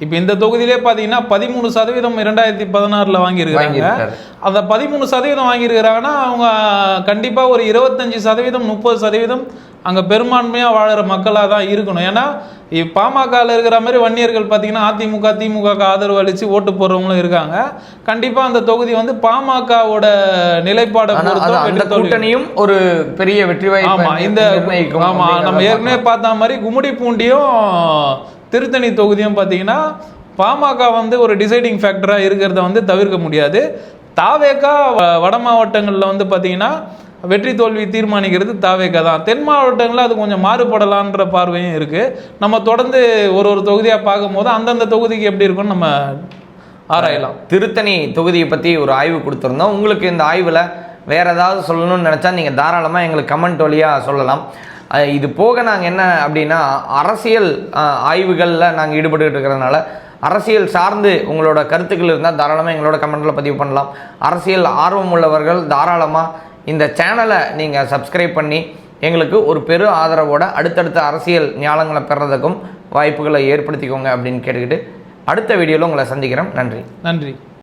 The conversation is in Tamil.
இப்போ இந்த தொகுதியிலே பார்த்தீங்கன்னா 13% 2016 வாங்கியிருக்காங்க. அந்த 13% வாங்கியிருக்கிறாங்கன்னா அவங்க கண்டிப்பாக ஒரு 25% 30% அங்கே பெரும்பான்மையாக வாழற மக்களாக தான் இருக்கணும். ஏன்னா பாமகவில் இருக்கிற மாதிரி வன்னியர்கள் பார்த்தீங்கன்னா அதிமுக திமுக ஆதரவு அளித்து ஓட்டு போடுறவங்களும் இருக்காங்க. கண்டிப்பாக அந்த தொகுதி வந்து பாமகவோட நிலைப்பாடை கூட்டணியும் ஒரு பெரிய வெற்றி வாய்ப்பு. ஆமாம், இந்த ஆமாம் நம்ம ஏற்கனவே பார்த்த மாதிரி கும்மிடிப்பூண்டியும் திருத்தணி தொகுதியும் பார்த்தீங்கன்னா பாமக வந்து ஒரு டிசைடிங் ஃபேக்டராக இருக்கிறத வந்து தவிர்க்க முடியாது. தாவேகா வட மாவட்டங்களில் வந்து பார்த்தீங்கன்னா வெற்றி தோல்வி தீர்மானிக்கிறது தாவேகா தான். தென் மாவட்டங்களில் அது கொஞ்சம் மாறுபடலான்ற பார்வையும் இருக்குது. நம்ம தொடர்ந்து ஒரு தொகுதியாக பார்க்கும்போது அந்தந்த தொகுதிக்கு எப்படி இருக்குன்னு நம்ம ஆராயலாம். திருத்தணி தொகுதியை பற்றி ஒரு ஆய்வு கொடுத்துருந்தோம். உங்களுக்கு இந்த ஆய்வில் வேறு ஏதாவது சொல்லணும்னு நினச்சா நீங்கள் தாராளமாக எங்களுக்கு கமெண்ட் வழியாக சொல்லலாம். இது போக நாங்கள் என்ன அப்படின்னா அரசியல் ஆய்வுகளில் நாங்கள் ஈடுபட்டு இருக்கிறதுனால அரசியல் சார்ந்து உங்களோட கருத்துக்கள் இருந்தால் தாராளமாக எங்களோட கமெண்ட்டில் பதிவு பண்ணலாம். அரசியல் ஆர்வம் உள்ளவர்கள் தாராளமாக இந்த சேனலை நீங்கள் சப்ஸ்கிரைப் பண்ணி எங்களுக்கு ஒரு பெரு ஆதரவோட அடுத்தடுத்த அரசியல் ஞானங்களை பெறதுக்கும் வாய்ப்புகளை ஏற்படுத்திக்கோங்க அப்படின்னு கேட்டுக்கிட்டு அடுத்த வீடியோவில் உங்களை சந்திக்கிறேன். நன்றி.